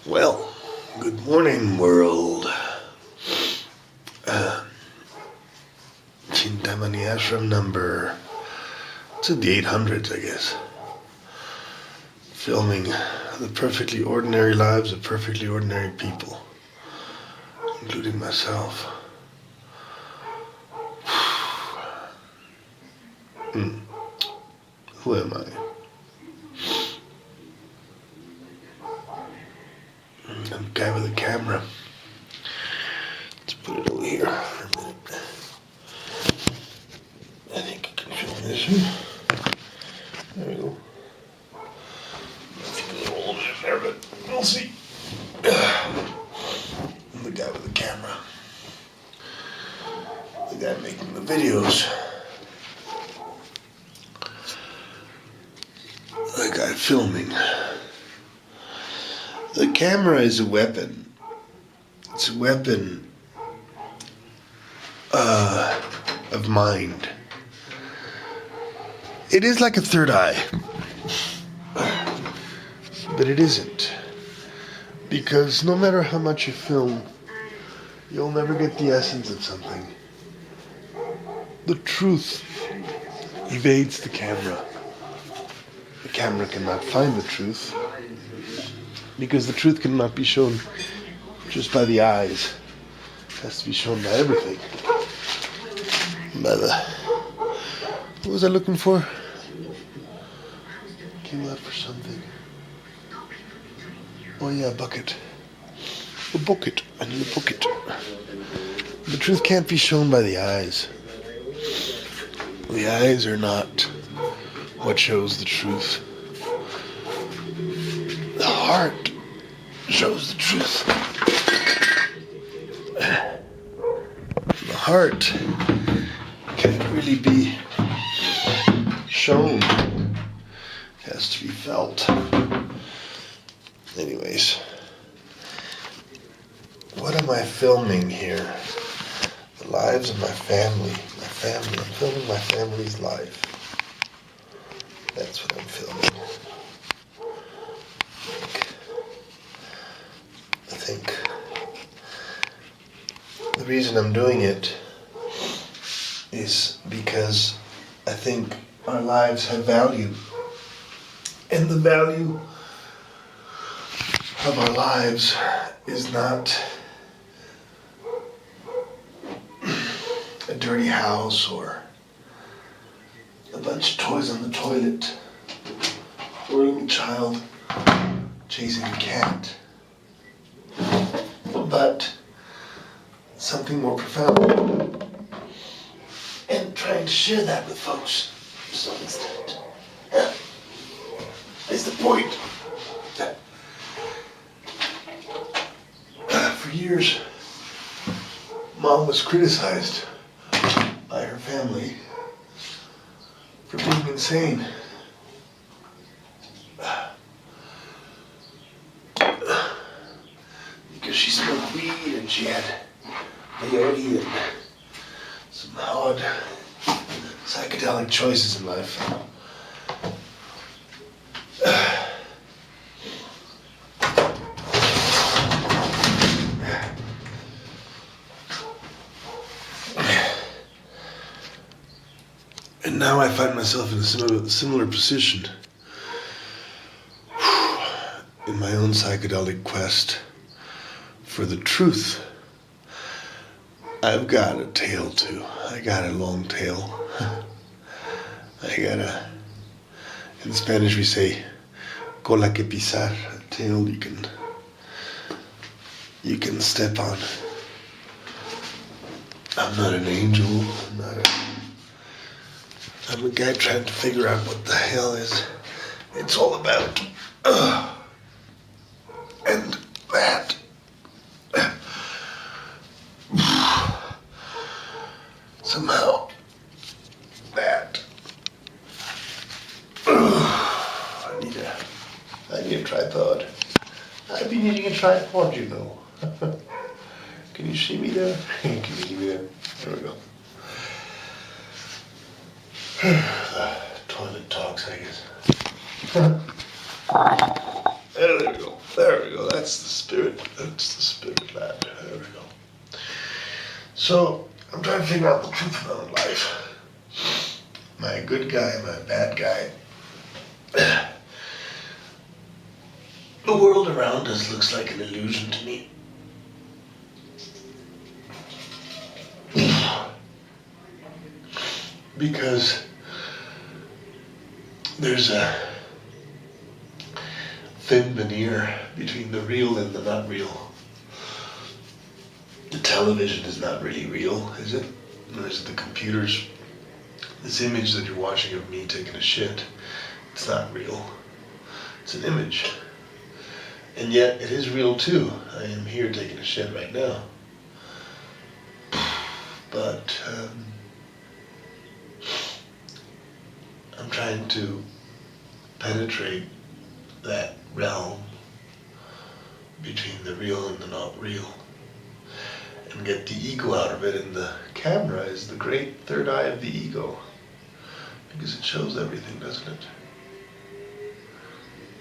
Well, good morning, world. Cintamani Asram number, it's in the 800s, I guess. Filming the perfectly ordinary lives of perfectly ordinary people, including myself. Who am I? I'm a guy with a camera. Let's put it over here for a minute. I think I can film this one. There we go. It's a little older there, but we'll see. I'm the guy with the camera. The guy making the videos. The guy filming. The camera is a weapon. It's a weapon of mind. It is like a third eye. But it isn't. Because no matter how much you film, you'll never get the essence of something. The truth evades the camera. The camera cannot find the truth. Because the truth cannot be shown just by the eyes. It has to be shown by everything. By the... What was I looking for? Came out for something. Oh yeah, a bucket. A bucket. I need a bucket. The truth can't be shown by the eyes. The eyes are not what shows the truth. The heart shows the truth. The heart can't really be shown. It has to be felt. Anyways, what am I filming here? The lives of my family. My family. I'm filming my family's life. That's what I'm filming. I think the reason I'm doing it is because I think our lives have value. And the value of our lives is not a dirty house or a bunch of toys on the toilet or a little child chasing a cat, but something more profound, and trying to share that with folks to some extent. Is the point. For years, Mom was criticized by her family for being insane. Because she smoked weed and she had peyote and some odd psychedelic choices in life. And now I find myself in a similar position in my own psychedelic quest for the truth. I've got a tail too. I got a long tail. In Spanish we say, cola que pisar, a tail you can step on. I'm not an angel. I'm a guy trying to figure out what the hell it's all about. And that. Somehow, that. I need a tripod. I've been needing a tripod, you know. Can you see me there? Can you see me there? There we go. Toilet talks, I guess. There we go. There we go. That's That's the spirit. That's the spirit, lad. There we go. So, I'm trying to figure out the truth about life. Am I a good guy? Am I a bad guy? The world around us looks like an illusion to me. Because there's a thin veneer between the real and the not real. The television is not really real, is it? There's the computers. This image that you're watching of me taking a shit, it's not real. It's an image. And yet it is real too. I am here taking a shit right now. But I'm trying to penetrate that realm between the real and the not real and get the ego out of it. And the camera is the great third eye of the ego, because it shows everything, doesn't it?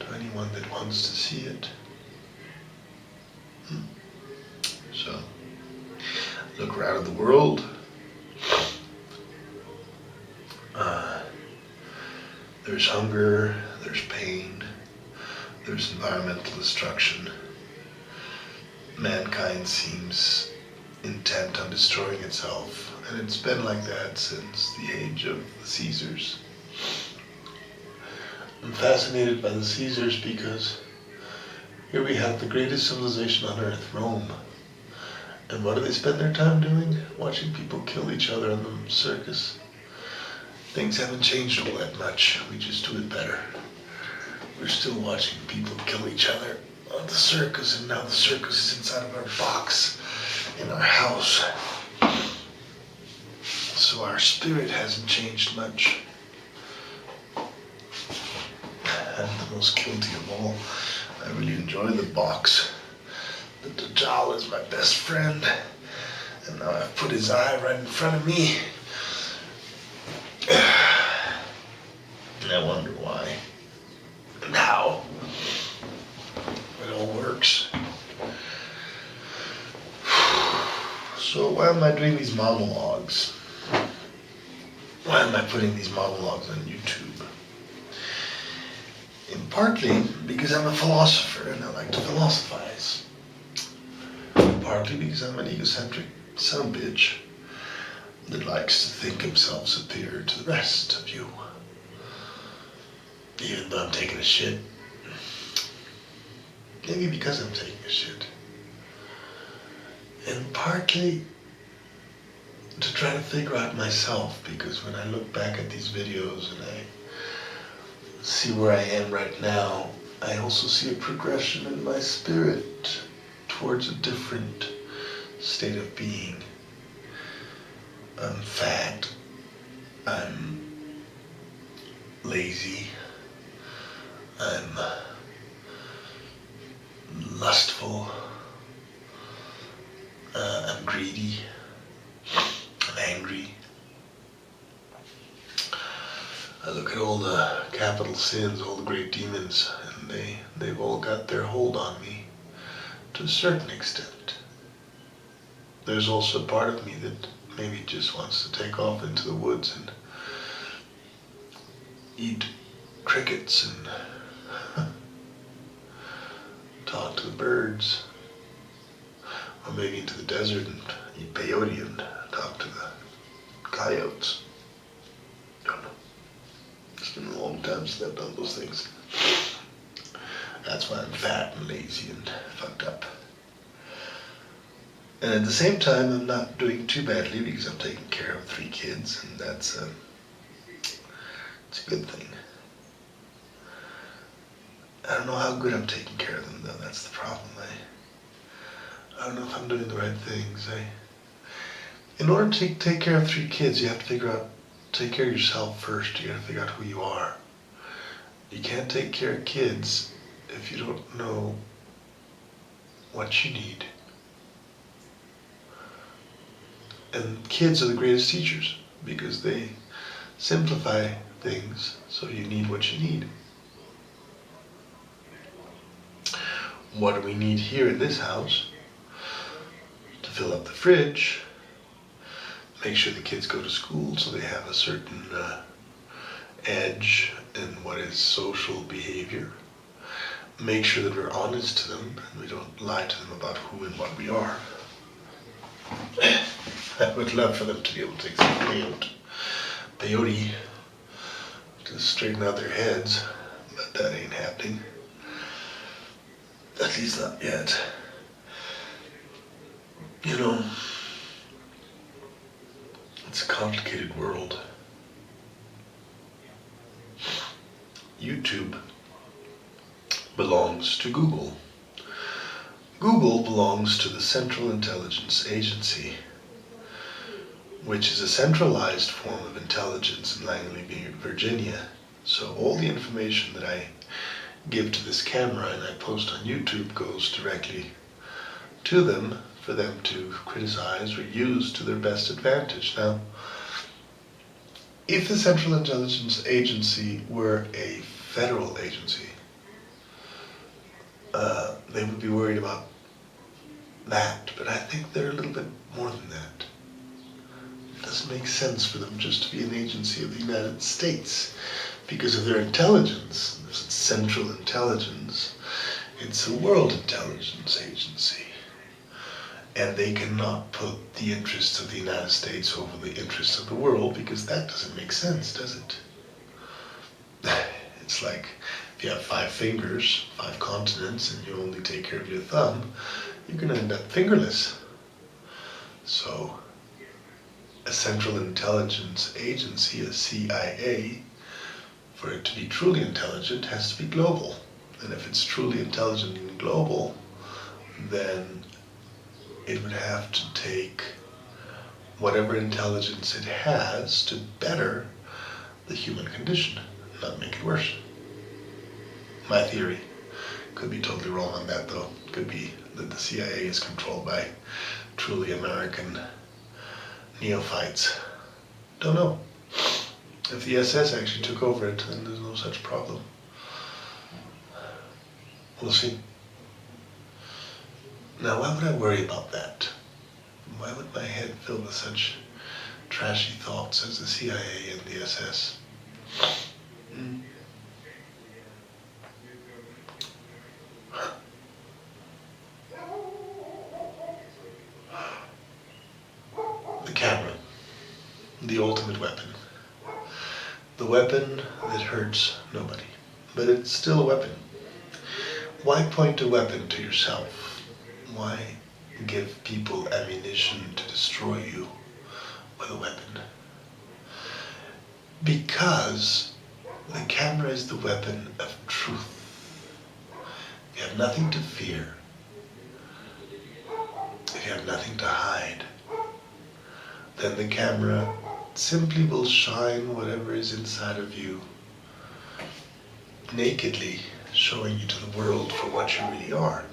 To anyone that wants to see it. So, look around at the world. There's hunger, there's pain, there's environmental destruction. Mankind seems intent on destroying itself, and it's been like that since the age of the Caesars. I'm fascinated by the Caesars because here we have the greatest civilization on earth, Rome. And what do they spend their time doing? Watching people kill each other in the circus. Things haven't changed all that much. We just do it better. We're still watching people kill each other on the circus, and now the circus is inside of our box, in our house. So our spirit hasn't changed much. I'm the most guilty of all. I really enjoy the box. The Dajjal is my best friend, and now I've put his eye right in front of me. And I wonder why and how it all works. So why am I doing these monologues? Why am I putting these monologues on YouTube? And partly because I'm a philosopher and I like to philosophize. Partly because I'm an egocentric son-bitch that likes to think himself superior to the rest of you. Even though I'm taking a shit. Maybe because I'm taking a shit. And partly to try to figure out myself, because when I look back at these videos and I see where I am right now, I also see a progression in my spirit towards a different state of being. I'm fat. I'm lazy. I'm lustful. I'm greedy. I'm angry. I look at all the capital sins, all the great demons, and they've all got their hold on me to a certain extent. There's also a part of me that maybe just wants to take off into the woods and eat crickets and talk to the birds, or maybe into the desert and eat peyote and talk to the coyotes. Don't know. It's been a long time since I've done those things. That's why I'm fat and lazy and fucked up. And at the same time, I'm not doing too badly because I'm taking care of 3 kids, and it's a good thing. I don't know how good I'm taking care of them, though. That's the problem. I don't know if I'm doing the right things. In order to take care of 3 kids, you have to take care of yourself first. You got to figure out who you are. You can't take care of kids if you don't know what you need. And kids are the greatest teachers because they simplify things so you need what you need. what do we need here in this house to fill up the fridge, make sure the kids go to school so they have a certain edge in what is social behavior, make sure that we're honest to them and we don't lie to them about who and what we are. I would love for them to be able to take some peyote to straighten out their heads, but that ain't happening. At least not yet. You know, it's a complicated world. YouTube belongs to Google. Google belongs to the Central Intelligence Agency, which is a centralized form of intelligence in Langley, Virginia. So all the information that I give to this camera and I post on YouTube goes directly to them for them to criticize or use to their best advantage. Now, if the Central Intelligence Agency were a federal agency, they would be worried about that, but I think they're a little bit more than that. It doesn't make sense for them just to be an agency of the United States because of their intelligence. It's Central Intelligence. It's a world intelligence agency. And they cannot put the interests of the United States over the interests of the world because that doesn't make sense, does it? It's like if you have 5 fingers, 5 continents, and you only take care of your thumb, you're going to end up fingerless. So, a Central Intelligence Agency, a CIA, for it to be truly intelligent, has to be global. And if it's truly intelligent and global, then it would have to take whatever intelligence it has to better the human condition, not make it worse. My theory. Could be totally wrong on that though. Could be that the CIA is controlled by truly American neophytes. Don't know. If the SS actually took over it, then there's no such problem. We'll see. Now, why would I worry about that? Why would my head fill with such trashy thoughts as the CIA and the SS? The camera. The ultimate weapon. The weapon that hurts nobody. But it's still a weapon. Why point a weapon to yourself? Why give people ammunition to destroy you with a weapon? Because the camera is the weapon of truth. If you have nothing to fear, if you have nothing to hide, then the camera simply will shine whatever is inside of you nakedly, showing you to the world for what you really are.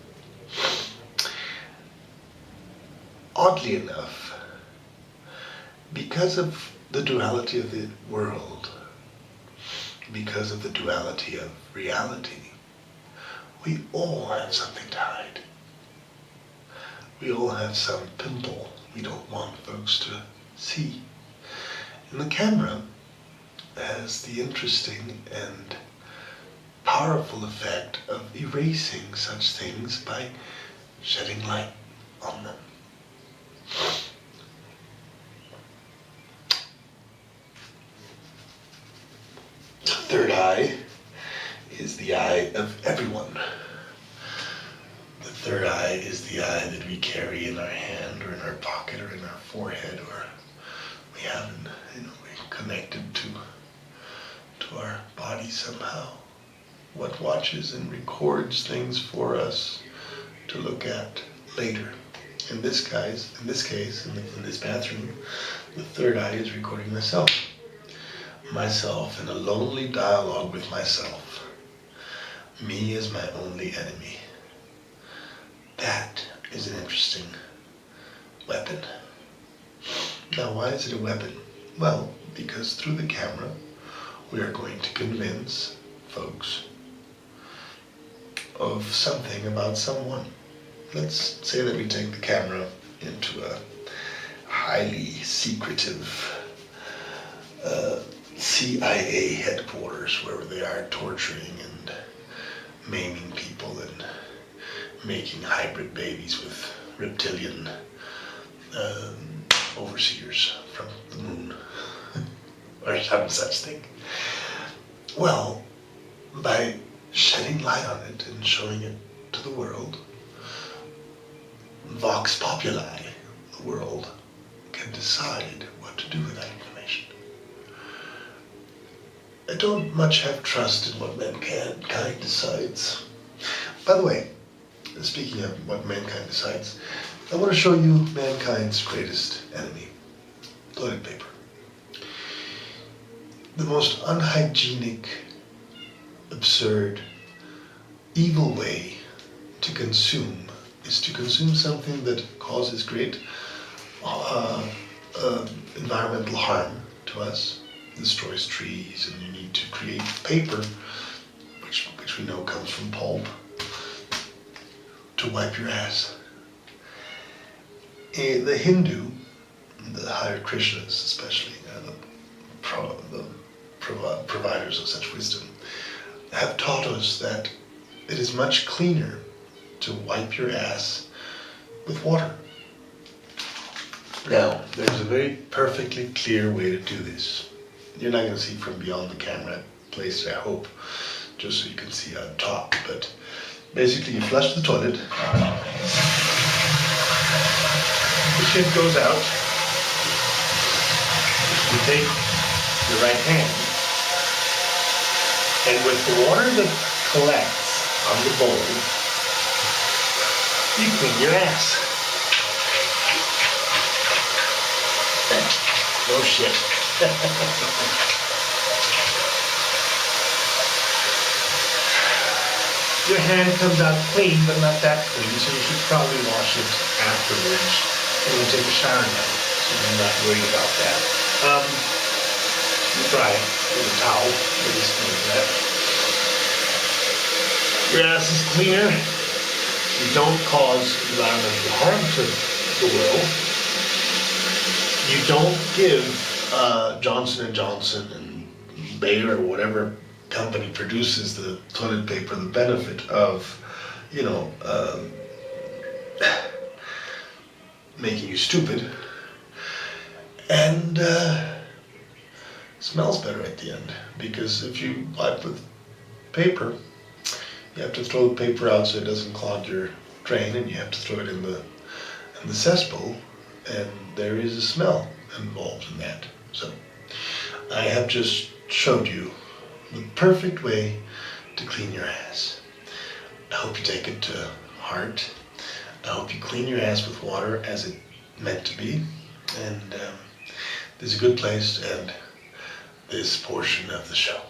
Oddly enough, because of the duality of the world, because of the duality of reality, we all have something to hide. We all have some pimple we don't want folks to see. And the camera has the interesting and powerful effect of erasing such things by shedding light on them. The third eye is the eye of everyone. The third eye is the eye that we carry in our hand or in our pocket or in our forehead, or we have we're connected to our body somehow. What watches and records things for us to look at later. In this case, in this bathroom, the third eye is recording myself. Myself in a lonely dialogue with myself. Me as my only enemy. That is an interesting weapon. Now, why is it a weapon? Well, because through the camera, we are going to convince folks of something about someone. Let's say that we take the camera into a highly secretive CIA headquarters where they are torturing and maiming people and making hybrid babies with reptilian overseers from the moon or some such thing. Well, by shedding light on it and showing it to the world, Vox Populi, the world, can decide what to do with that information. I don't much have trust in what mankind decides. By the way, speaking of what mankind decides, I want to show you mankind's greatest enemy, toilet paper. The most unhygienic, absurd, evil way to consume is to consume something that causes great environmental harm to us, destroys trees, and you need to create paper, which we know comes from pulp, to wipe your ass. The Hindu, the Hare Krishnas especially, the providers of such wisdom, have taught us that it is much cleaner to wipe your ass with water. Now, there's a very perfectly clear way to do this. You're not going to see from beyond the camera placed, I hope, just so you can see on top. But basically, you flush the toilet. The shit goes out. You take your right hand, and with the water that collects on the bowl, you clean your ass. No shit. Your hand comes out clean, but not that clean, so you should probably wash it afterwards and then take a shower now, so you're not worried about that. You dry it with a towel, or just like that. Your ass is cleaner. You don't cause environmental harm to the world. You don't give Johnson & Johnson and Bayer or whatever company produces the toilet paper the benefit of, making you stupid. And smells better at the end, because if you wipe with paper, you have to throw the paper out so it doesn't clog your drain, and you have to throw it in the cesspool, and there is a smell involved in that. So I have just showed you the perfect way to clean your ass. I hope you take it to heart. I hope you clean your ass with water as it meant to be. And this is a good place to end this portion of the show.